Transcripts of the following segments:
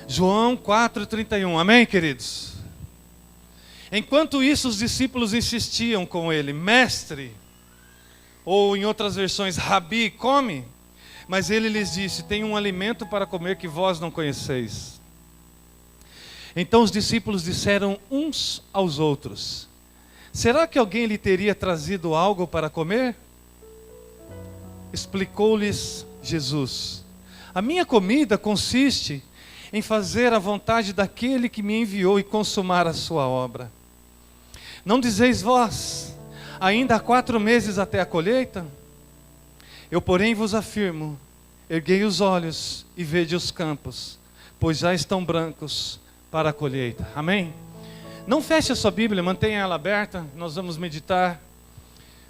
João 4,31. Amém, queridos? Enquanto isso, os discípulos insistiam com ele: mestre, ou em outras versões, rabi, come. Mas ele lhes disse: tem um alimento para comer que vós não conheceis. Então os discípulos disseram uns aos outros: será que alguém lhe teria trazido algo para comer? Explicou-lhes Jesus: a minha comida consiste em fazer a vontade daquele que me enviou e consumar a sua obra. Não dizeis vós: ainda há 4 meses até a colheita? Eu, porém, vos afirmo: erguei os olhos e vede os campos, pois já estão brancos para a colheita. Amém? Não feche a sua Bíblia, mantenha ela aberta, nós vamos meditar.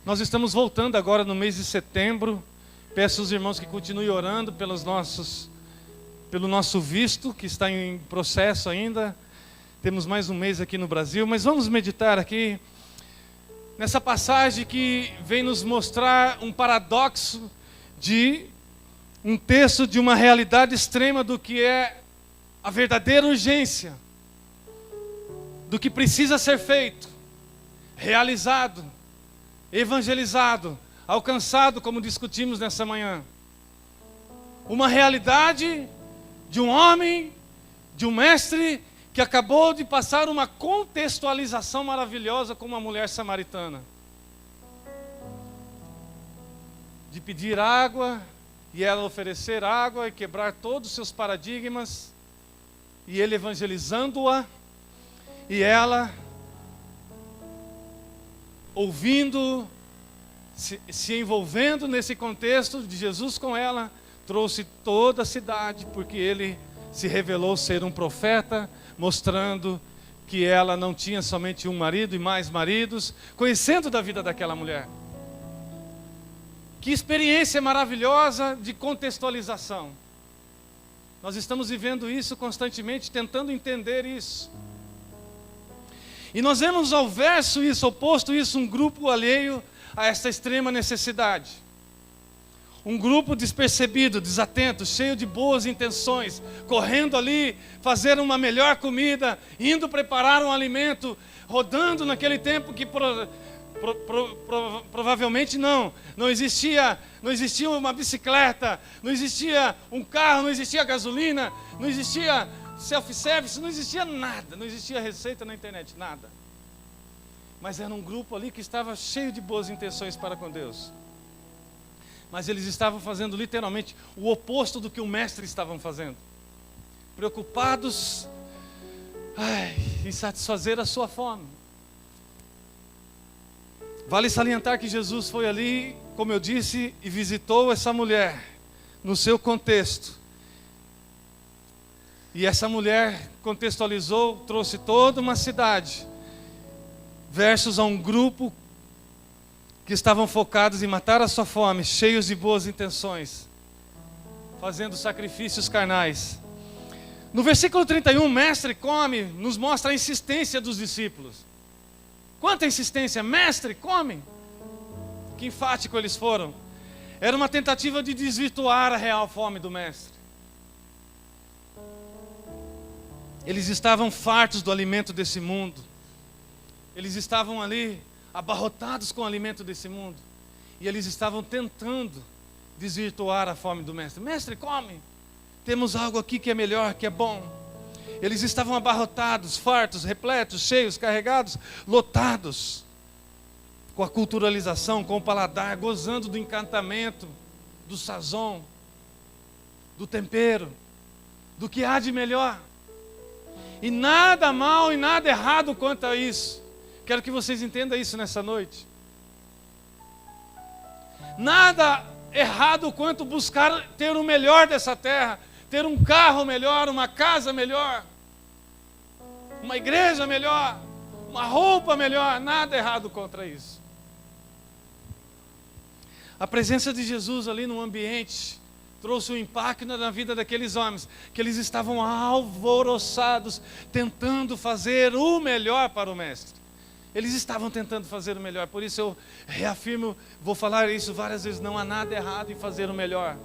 Nós estamos voltando agora no mês de setembro. Peço aos irmãos que continuem orando pelo nosso visto, que está em processo ainda. Temos mais um mês aqui no Brasil, mas vamos meditar aqui nessa passagem que vem nos mostrar um paradoxo de um texto de uma realidade extrema do que é a verdadeira urgência, do que precisa ser feito, realizado, evangelizado, alcançado, como discutimos nessa manhã. Uma realidade de um homem, de um mestre, que acabou de passar uma contextualização maravilhosa com uma mulher samaritana. De pedir água, e ela oferecer água, e quebrar todos os seus paradigmas, e ele evangelizando-a, e ela ouvindo, se envolvendo nesse contexto de Jesus com ela, trouxe toda a cidade, porque ele se revelou ser um profeta, mostrando que ela não tinha somente um marido e mais maridos, conhecendo da vida daquela mulher. Que experiência maravilhosa de contextualização. Nós estamos vivendo isso constantemente, tentando entender isso. E nós vemos ao verso isso, oposto isso, um grupo alheio a esta extrema necessidade. Um grupo despercebido, desatento, cheio de boas intenções, correndo ali, fazer uma melhor comida, indo preparar um alimento, rodando naquele tempo que provavelmente não existia uma bicicleta, não existia um carro, não existia gasolina, não existia self-service, não existia nada, não existia receita na internet, nada. Mas era um grupo ali que estava cheio de boas intenções para com Deus. Mas eles estavam fazendo literalmente o oposto do que o mestre estava fazendo. Preocupados em satisfazer a sua fome. Vale salientar que Jesus foi ali, como eu disse, e visitou essa mulher no seu contexto. E essa mulher contextualizou, trouxe toda uma cidade, versus a um grupo que estavam focados em matar a sua fome, cheios de boas intenções, fazendo sacrifícios carnais. No versículo 31, mestre, come, nos mostra a insistência dos discípulos. Quanta insistência, mestre, come. Que enfático eles foram. Era uma tentativa de desvirtuar a real fome do mestre. Eles estavam fartos do alimento desse mundo. Eles estavam ali, abarrotados com o alimento desse mundo. E eles estavam tentando desvirtuar a fome do mestre. Mestre, come. Temos algo aqui que é melhor, que é bom. Eles estavam abarrotados, fartos, repletos, cheios, carregados, lotados. Com a culturalização, com o paladar, gozando do encantamento, do sazon, do tempero, do que há de melhor. E nada mal e nada errado quanto a isso. Quero que vocês entendam isso nessa noite. Nada errado quanto buscar ter o melhor dessa terra, ter um carro melhor, uma casa melhor, uma igreja melhor, uma roupa melhor, nada errado contra isso. A presença de Jesus ali no ambiente trouxe um impacto na vida daqueles homens, que eles estavam alvoroçados, tentando fazer o melhor para o mestre. Eles estavam tentando fazer o melhor, por isso eu reafirmo, vou falar isso várias vezes, não há nada errado em fazer o melhor.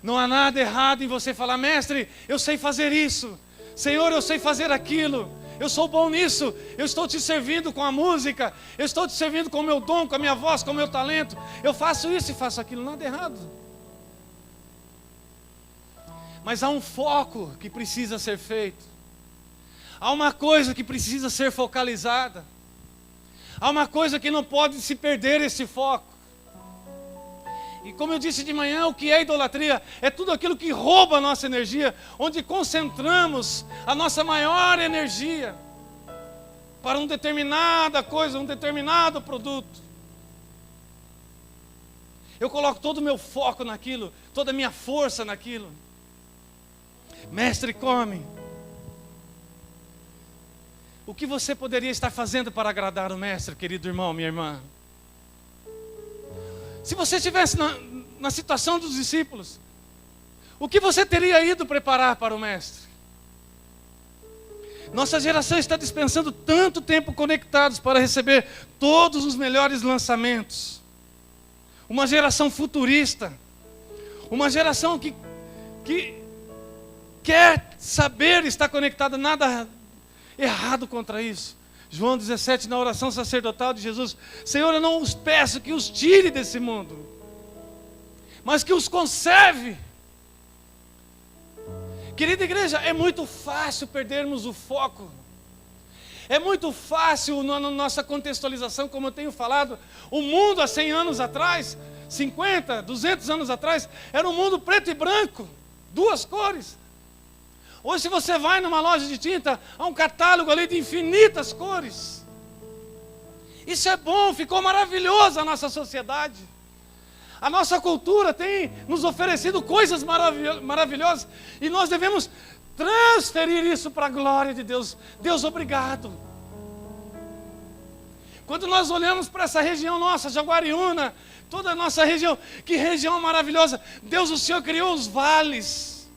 Não há nada errado em você falar: mestre, eu sei fazer isso. Senhor, eu sei fazer aquilo. Eu sou bom nisso. Eu estou te servindo com a música. Eu estou te servindo com o meu dom, com a minha voz, com o meu talento. Eu faço isso e faço aquilo. Nada errado. Mas há um foco que precisa ser feito. Há uma coisa que precisa ser focalizada. Há uma coisa que não pode se perder esse foco. E como eu disse de manhã, o que é idolatria? É tudo aquilo que rouba a nossa energia, onde concentramos a nossa maior energia para uma determinada coisa, um determinado produto. Eu coloco todo o meu foco naquilo, toda a minha força naquilo. Mestre, come. O que você poderia estar fazendo para agradar o mestre, querido irmão, minha irmã? Se você estivesse na situação dos discípulos, o que você teria ido preparar para o mestre? Nossa geração está dispensando tanto tempo conectados para receber todos os melhores lançamentos. Uma geração futurista. Uma geração que quer saber estar conectada. Nada errado contra isso. João 17, na oração sacerdotal de Jesus: Senhor, eu não os peço que os tire desse mundo, mas que os conserve. Querida igreja, é muito fácil perdermos o foco. É muito fácil na nossa contextualização, como eu tenho falado. O mundo há 100 anos atrás, 50, 200 anos atrás, era um mundo preto e branco, duas cores. Hoje, se você vai numa loja de tinta, há um catálogo ali de infinitas cores. Isso é bom, ficou maravilhoso a nossa sociedade. A nossa cultura tem nos oferecido coisas maravilhosas, e nós devemos transferir isso para a glória de Deus. Deus, obrigado. Quando nós olhamos para essa região nossa, Jaguariúna, toda a nossa região, que região maravilhosa. Deus, o Senhor criou os vales,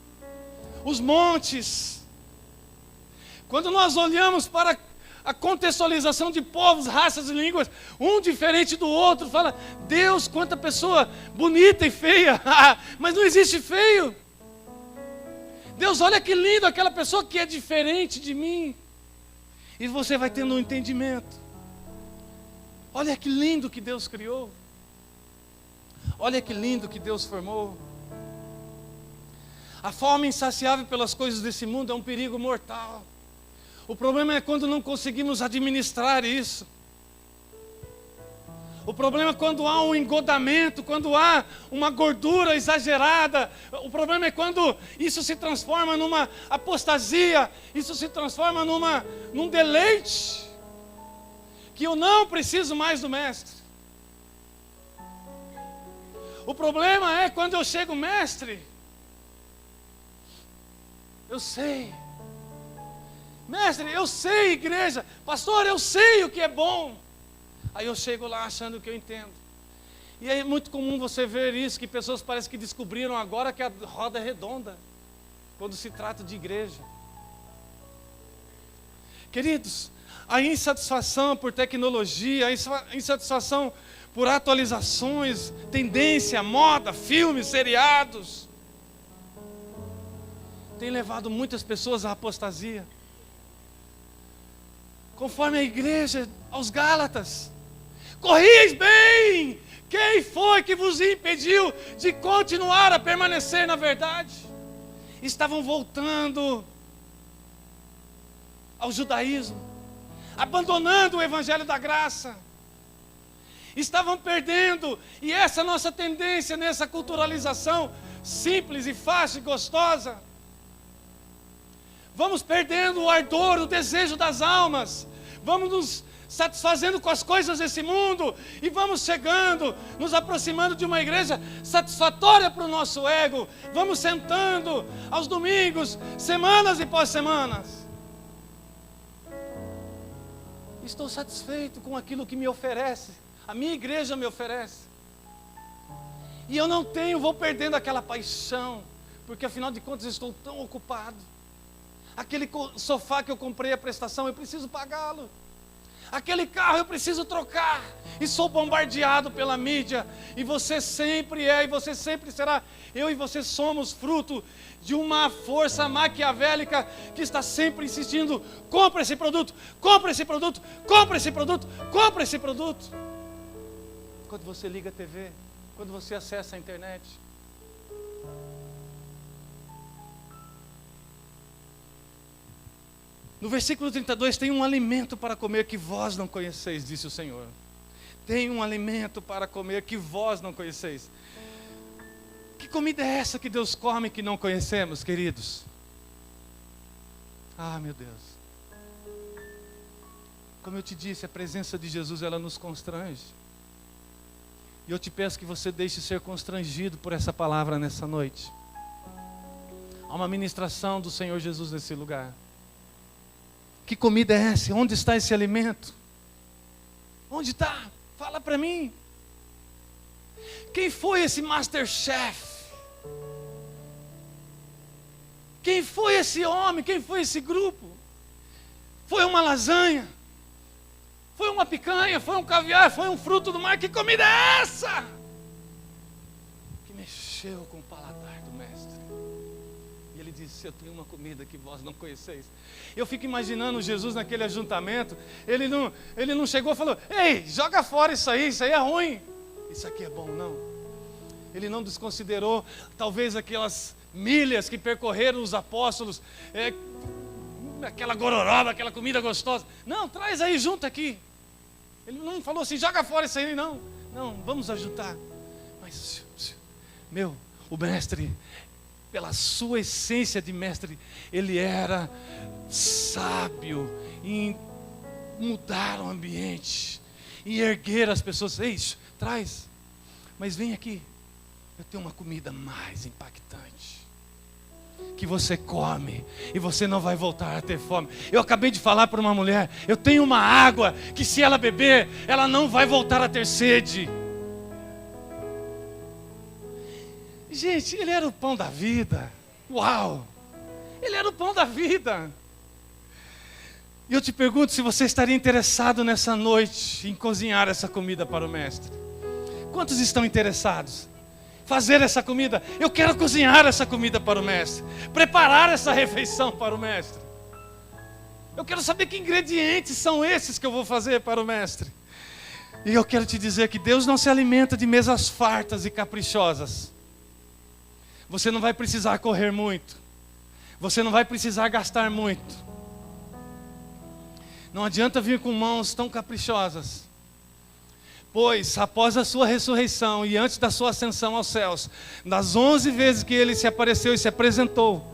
os montes. Quando nós olhamos para a contextualização de povos, raças e línguas, um diferente do outro, fala: Deus, quanta pessoa bonita e feia. Mas não existe feio. Deus, olha que lindo aquela pessoa que é diferente de mim. E você vai tendo um entendimento. Olha que lindo que Deus criou. Olha que lindo que Deus formou. A fome insaciável pelas coisas desse mundo é um perigo mortal. O problema é quando não conseguimos administrar isso. O problema é quando há um engodamento, quando há uma gordura exagerada. O problema é quando isso se transforma numa apostasia, isso se transforma num deleite, que eu não preciso mais do mestre. O problema é quando eu chego: mestre, eu sei. Mestre, eu sei, igreja. Pastor, eu sei o que é bom. Aí eu chego lá achando que eu entendo. E é muito comum você ver isso, que pessoas parecem que descobriram agora que a roda é redonda, quando se trata de igreja. Queridos, a insatisfação por tecnologia, a insatisfação por atualizações, tendência, moda, filmes, seriados, tem levado muitas pessoas à apostasia. Conforme a igreja aos Gálatas: corris bem, quem foi que vos impediu de continuar a permanecer na verdade? Estavam voltando ao judaísmo, abandonando o evangelho da graça. Estavam perdendo, e essa nossa tendência nessa culturalização simples e fácil e gostosa, vamos perdendo o ardor, o desejo das almas, vamos nos satisfazendo com as coisas desse mundo, e vamos chegando, nos aproximando de uma igreja satisfatória para o nosso ego. Vamos sentando aos domingos, semanas e pós-semanas. Estou satisfeito com aquilo que me oferece, a minha igreja me oferece. E eu não tenho, vou perdendo aquela paixão, porque afinal de contas estou tão ocupado. Aquele sofá que eu comprei a prestação, eu preciso pagá-lo. Aquele carro eu preciso trocar. E sou bombardeado pela mídia. E você sempre é, e você sempre será. Eu e você somos fruto de uma força maquiavélica que está sempre insistindo: compra esse produto, compra esse produto, compra esse produto, compra esse produto. Quando você liga a TV, quando você acessa a internet. No versículo 32, tem um alimento para comer que vós não conheceis, disse o Senhor. Tem um alimento para comer que vós não conheceis. Que comida é essa que Deus come que não conhecemos, queridos? Ah, meu Deus. Como eu te disse, a presença de Jesus, ela nos constrange. E eu te peço que você deixe ser constrangido por essa palavra nessa noite. Há uma ministração do Senhor Jesus nesse lugar. Que comida é essa? Onde está esse alimento? Onde está? Fala para mim. Quem foi esse Masterchef? Quem foi esse homem? Quem foi esse grupo? Foi uma lasanha? Foi uma picanha? Foi um caviar? Foi um fruto do mar? Que comida é essa? Que mexeu com o paladar do mestre. E ele disse: eu tenho uma comida que vós não conheceis. Eu fico imaginando Jesus naquele ajuntamento. Ele não chegou e falou: ei, joga fora isso aí é ruim. Isso aqui é bom, não. Ele não desconsiderou talvez aquelas milhas que percorreram os apóstolos, aquela gororoba, aquela comida gostosa. Não, traz aí, junta aqui. Ele não falou assim: joga fora isso aí, não. Não, vamos ajuntar. Mas, o mestre, pela sua essência de mestre, ele era sábio em mudar o ambiente, em erguer as pessoas. Ei, traz, mas vem aqui, eu tenho uma comida mais impactante, que você come e você não vai voltar a ter fome. Eu acabei de falar para uma mulher: eu tenho uma água que se ela beber, ela não vai voltar a ter sede. Gente, ele era o pão da vida. Uau! Ele era o pão da vida. E eu te pergunto se você estaria interessado nessa noite em cozinhar essa comida para o mestre. Quantos estão interessados? Fazer essa comida. Eu quero cozinhar essa comida para o mestre. Preparar essa refeição para o mestre. Eu quero saber que ingredientes são esses que eu vou fazer para o mestre. E eu quero te dizer que Deus não se alimenta de mesas fartas e caprichosas. Você não vai precisar correr muito. Você não vai precisar gastar muito. Não adianta vir com mãos tão caprichosas. Pois, após a sua ressurreição e antes da sua ascensão aos céus, das 11 vezes que ele se apareceu e se apresentou,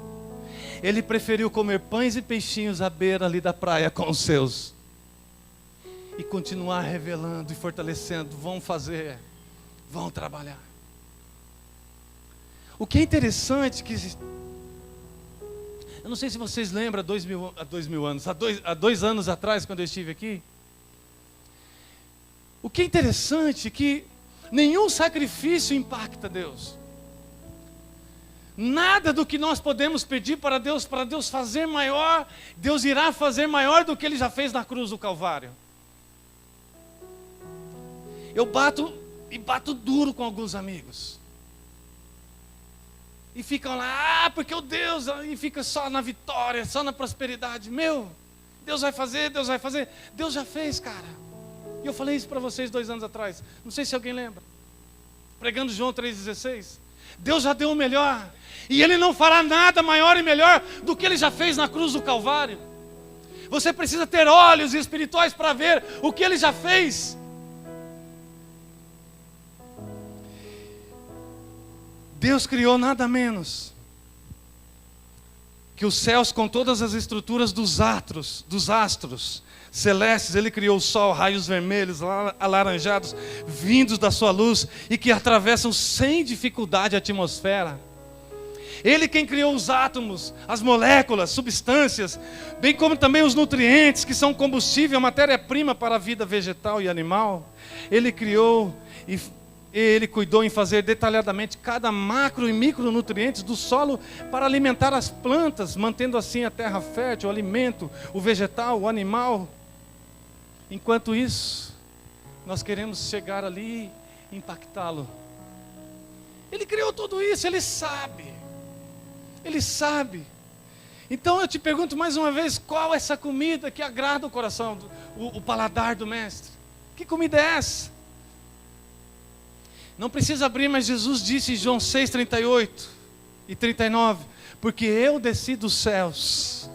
ele preferiu comer pães e peixinhos à beira ali da praia com os seus. E continuar revelando e fortalecendo: vão fazer, vão trabalhar. O que é interessante que... eu não sei se vocês lembram, há dois anos atrás, quando eu estive aqui. O que é interessante é que nenhum sacrifício impacta Deus. Nada do que nós podemos pedir para Deus fazer maior, Deus irá fazer maior do que Ele já fez na cruz do Calvário. Eu bato duro com alguns amigos. E ficam lá: porque o Deus, e fica só na vitória, só na prosperidade. Deus vai fazer, Deus vai fazer. Deus já fez, cara. E eu falei isso para vocês 2 anos atrás. Não sei se alguém lembra. Pregando João 3,16. Deus já deu o melhor. E Ele não fará nada maior e melhor do que Ele já fez na cruz do Calvário. Você precisa ter olhos espirituais para ver o que Ele já fez. Deus criou nada menos que os céus com todas as estruturas dos astros celestes. Ele criou o sol, raios vermelhos, alaranjados, vindos da sua luz e que atravessam sem dificuldade a atmosfera. Ele quem criou os átomos, as moléculas, substâncias, bem como também os nutrientes que são combustível, a matéria-prima para a vida vegetal e animal. Ele criou e Ele cuidou em fazer detalhadamente cada macro e micronutrientes do solo para alimentar as plantas, mantendo assim a terra fértil, o alimento, o vegetal, o animal. Enquanto isso, nós queremos chegar ali e impactá-lo. Ele criou tudo isso, Ele sabe. Ele sabe. Então eu te pergunto mais uma vez, qual é essa comida que agrada o coração, o paladar do Mestre? Que comida é essa? Não precisa abrir, mas Jesus disse em João 6:38 e 39, porque eu desci dos céus,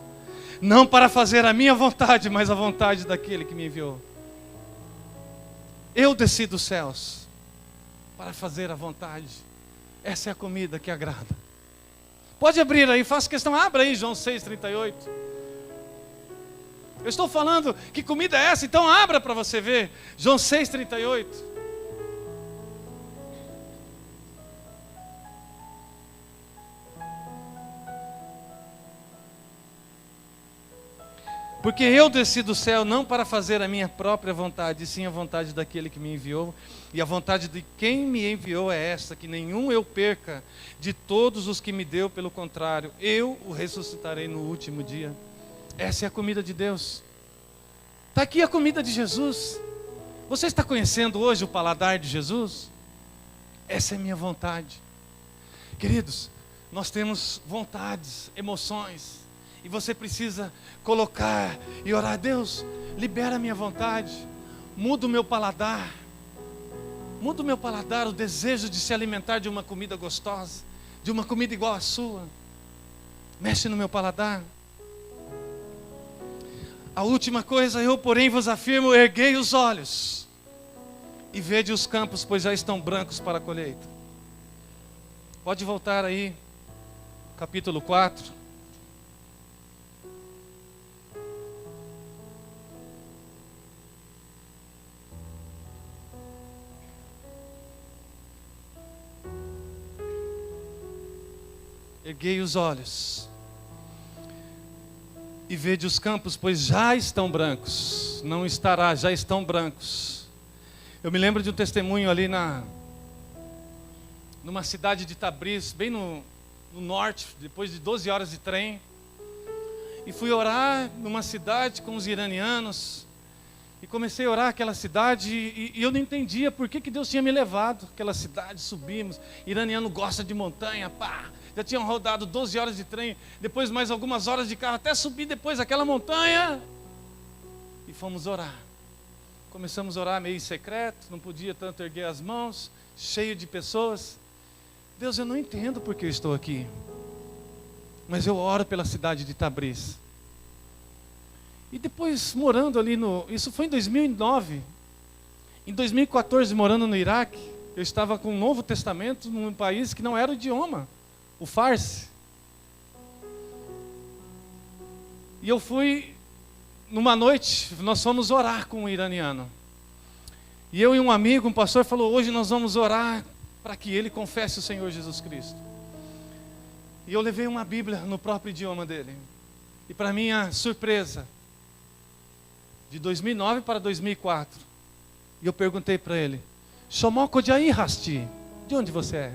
não para fazer a minha vontade, mas a vontade daquele que me enviou. Eu desci dos céus para fazer a vontade. Essa é a comida que agrada. Pode abrir aí, faça questão, abra aí João 6:38. Eu estou falando que comida é essa, então abra para você ver. João 6:38. Porque eu desci do céu não para fazer a minha própria vontade, e sim a vontade daquele que me enviou. E a vontade de quem me enviou é esta, que nenhum eu perca de todos os que me deu, pelo contrário, eu o ressuscitarei no último dia. Essa é a comida de Deus. Está aqui a comida de Jesus. Você está conhecendo hoje o paladar de Jesus? Essa é a minha vontade. Queridos, nós temos vontades, emoções, e você precisa colocar e orar: Deus, libera a minha vontade, muda o meu paladar. Muda o meu paladar, o desejo de se alimentar de uma comida gostosa, de uma comida igual à sua. Mexe no meu paladar. A última coisa, eu porém vos afirmo, erguei os olhos e vede os campos, pois já estão brancos para a colheita. Pode voltar aí, capítulo 4. Erguei os olhos e vede os campos, pois já estão brancos. Não estará, já estão brancos. Eu me lembro de um testemunho ali numa cidade de Tabriz, bem no norte, depois de 12 horas de trem. E fui orar numa cidade com os iranianos. E comecei a orar aquela cidade e eu não entendia por que Deus tinha me levado àquela cidade. Subimos, iraniano gosta de montanha, pá. Já tinham rodado 12 horas de trem, depois mais algumas horas de carro, até subir depois aquela montanha. E fomos orar. Começamos a orar meio secreto, não podia tanto erguer as mãos, cheio de pessoas. Deus, eu não entendo porque eu estou aqui, mas eu oro pela cidade de Tabriz. E depois morando ali isso foi em 2009. Em 2014, morando no Iraque, eu estava com o Novo Testamento num país que não era o idioma, o Farsi. E eu fui, numa noite, nós fomos orar com um iraniano. E eu e um amigo, um pastor, falou: hoje nós vamos orar para que ele confesse o Senhor Jesus Cristo. E eu levei uma Bíblia no próprio idioma dele. E para minha surpresa, de 2009 para 2004, e eu perguntei para ele: Shomoko Jai Rasti, de onde você é?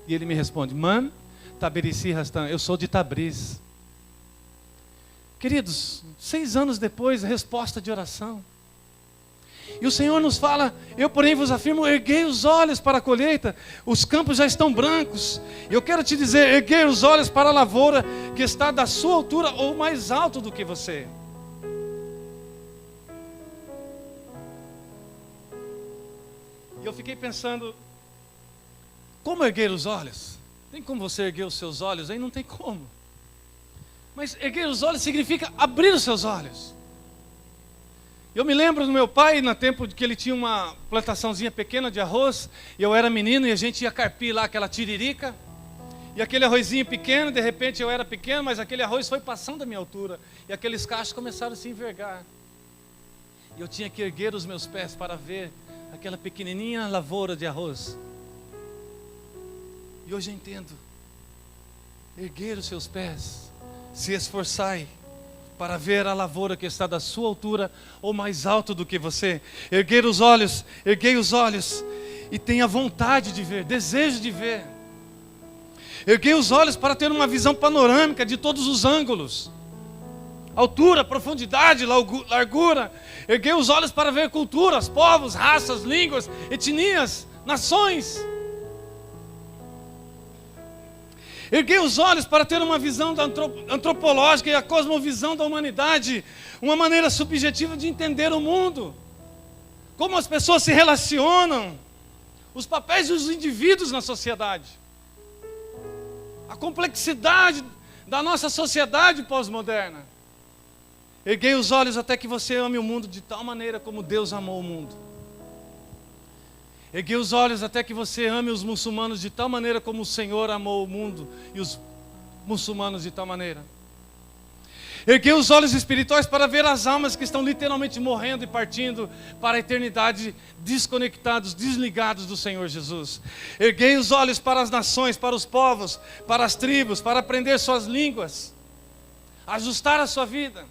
E ele me responde: Man, Taberici Rastan, eu sou de Tabriz. Queridos, 6 anos depois, resposta de oração. E o Senhor nos fala: eu porém vos afirmo, erguei os olhos para a colheita, os campos já estão brancos. Eu quero te dizer, erguei os olhos para a lavoura que está da sua altura ou mais alto do que você. E eu fiquei pensando, como erguer os olhos? Tem como você erguer os seus olhos? Aí não tem como. Mas erguer os olhos significa abrir os seus olhos. Eu me lembro do meu pai, no tempo que ele tinha uma plantaçãozinha pequena de arroz, e eu era menino e a gente ia carpir lá aquela tiririca, e aquele arrozinho pequeno, de repente eu era pequeno, mas aquele arroz foi passando da minha altura, e aqueles cachos começaram a se envergar. E eu tinha que erguer os meus pés para ver aquela pequenininha lavoura de arroz. E hoje eu entendo, erguer os seus pés, se esforçai para ver a lavoura que está da sua altura ou mais alto do que você. Erguer os olhos, erguei os olhos e tenha vontade de ver, desejo de ver. Erguei os olhos para ter uma visão panorâmica de todos os ângulos. altura, profundidade, largura. Erguei os olhos para ver culturas, povos, raças, línguas, etnias, nações. Erguei os olhos para ter uma visão antropológica e a cosmovisão da humanidade, uma maneira subjetiva de entender o mundo, como as pessoas se relacionam, os papéis dos indivíduos na sociedade, a complexidade da nossa sociedade pós-moderna. Erguei os olhos até que você ame o mundo de tal maneira como Deus amou o mundo. Erguei os olhos até que você ame os muçulmanos de tal maneira como o Senhor amou o mundo e os muçulmanos de tal maneira. Erguei os olhos espirituais para ver as almas que estão literalmente morrendo e partindo para a eternidade, desconectados, desligados do Senhor Jesus. Erguei os olhos para as nações, para os povos, para as tribos, para aprender suas línguas, ajustar a sua vida.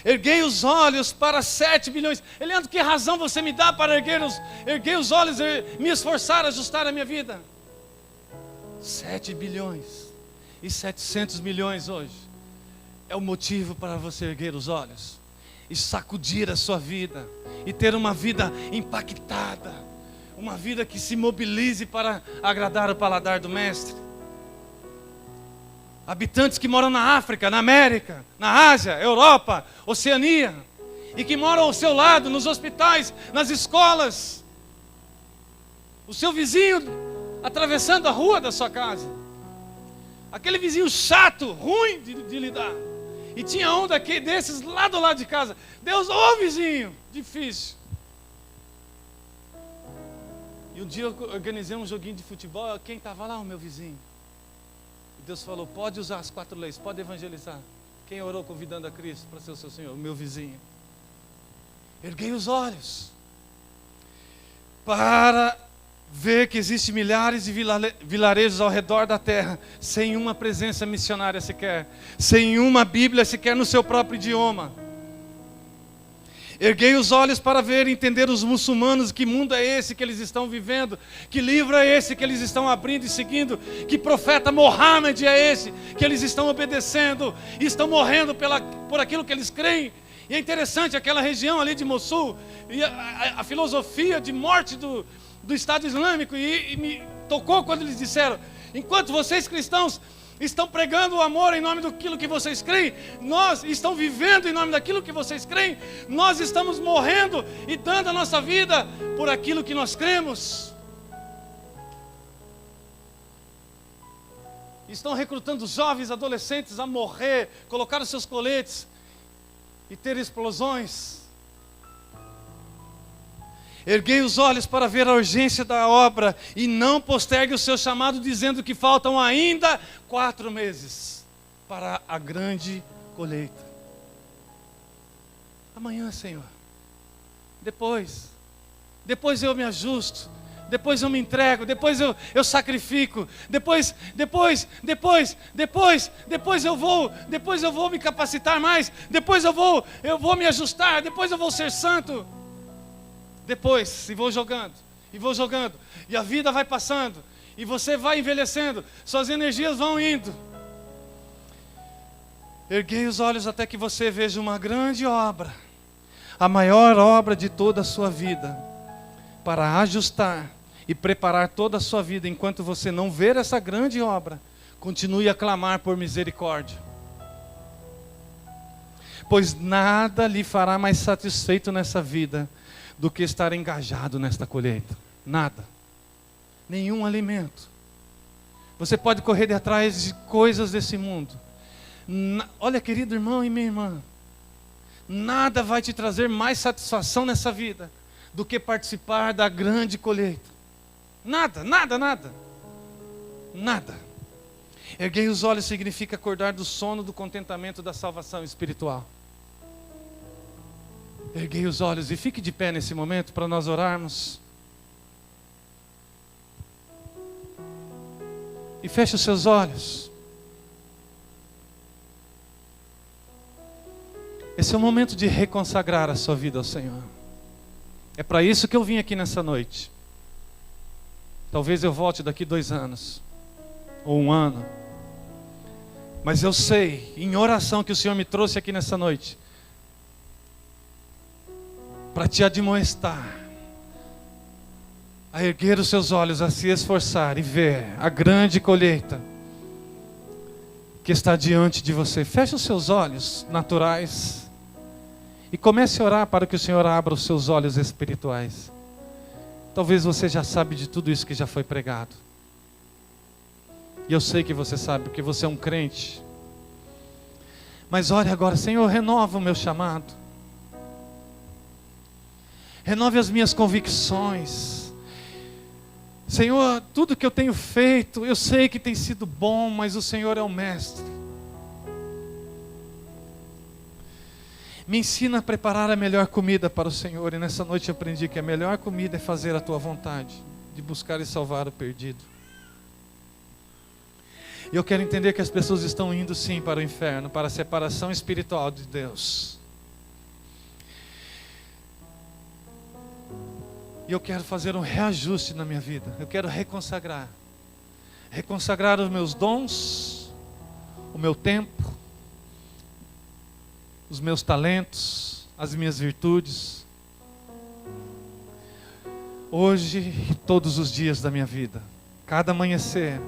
Erguei os olhos para 7 bilhões. Eliandro, que razão você me dá para erguer os olhos e me esforçar a ajustar a minha vida? 7 bilhões e 700 milhões hoje é o motivo para você erguer os olhos e sacudir a sua vida e ter uma vida impactada, uma vida que se mobilize para agradar o paladar do Mestre. Habitantes que moram na África, na América, na Ásia, Europa, Oceania, e que moram ao seu lado, nos hospitais, nas escolas. O seu vizinho atravessando a rua da sua casa. Aquele vizinho chato, ruim de lidar. E tinha um desses lá do lado de casa. Deus, ô vizinho, difícil. E um dia eu organizei um joguinho de futebol, quem estava lá? O meu vizinho. Deus falou, pode usar as 4 leis, pode evangelizar. Quem orou convidando a Cristo para ser o seu Senhor? O meu vizinho. Erguei os olhos para ver que existem milhares de vilarejos ao redor da terra, sem uma presença missionária sequer, sem uma Bíblia sequer no seu próprio idioma. Erguei os olhos para ver e entender os muçulmanos, que mundo é esse que eles estão vivendo, que livro é esse que eles estão abrindo e seguindo, que profeta Mohammed é esse que eles estão obedecendo e estão morrendo por aquilo que eles creem. E é interessante, aquela região ali de Mossul, e a filosofia de morte do Estado Islâmico, e me tocou quando eles disseram, enquanto vocês cristãos estão pregando o amor em nome daquilo que vocês creem, estão vivendo em nome daquilo que vocês creem, nós estamos morrendo e dando a nossa vida por aquilo que nós cremos. Estão recrutando jovens, adolescentes a morrer, colocar os seus coletes e ter explosões. Erguei os olhos para ver a urgência da obra e não postergue o seu chamado, dizendo que faltam ainda 4 meses para a grande colheita. Amanhã, Senhor. Depois eu me ajusto, depois eu me entrego, depois eu sacrifico, depois eu vou me capacitar mais, depois eu vou me ajustar, depois eu vou ser santo. Depois, e vou jogando, e a vida vai passando, e você vai envelhecendo, suas energias vão indo. Erguei os olhos até que você veja uma grande obra, a maior obra de toda a sua vida, para ajustar e preparar toda a sua vida. Enquanto você não ver essa grande obra, continue a clamar por misericórdia, pois nada lhe fará mais satisfeito nessa vida do que estar engajado nesta colheita. Nada. Nenhum alimento. Você pode correr atrás de coisas desse mundo. Olha, querido irmão e minha irmã, nada vai te trazer mais satisfação nessa vida do que participar da grande colheita. Nada. Erguei os olhos significa acordar do sono do contentamento da salvação espiritual. Erguei os olhos e fique de pé nesse momento para nós orarmos. E feche os seus olhos. Esse é o momento de reconsagrar a sua vida ao Senhor. É para isso que eu vim aqui nessa noite. Talvez eu volte daqui 2 anos, ou 1 ano. Mas eu sei, em oração, que o Senhor me trouxe aqui nessa noite para te admoestar a erguer os seus olhos, a se esforçar e ver a grande colheita que está diante de você. Feche os seus olhos naturais e comece a orar para que o Senhor abra os seus olhos espirituais. Talvez você já sabe de tudo isso que já foi pregado. E eu sei que você sabe, porque você é um crente. Mas ore agora: Senhor, renova o meu chamado. Renove as minhas convicções. Senhor, tudo que eu tenho feito, eu sei que tem sido bom, mas o Senhor é o mestre. Me ensina a preparar a melhor comida para o Senhor. E nessa noite eu aprendi que a melhor comida é fazer a tua vontade, de buscar e salvar o perdido. E eu quero entender que as pessoas estão indo sim para o inferno, para a separação espiritual de Deus. E eu quero fazer um reajuste na minha vida. Eu quero reconsagrar os meus dons, o meu tempo, os meus talentos, as minhas virtudes, hoje e todos os dias da minha vida. Cada amanhecer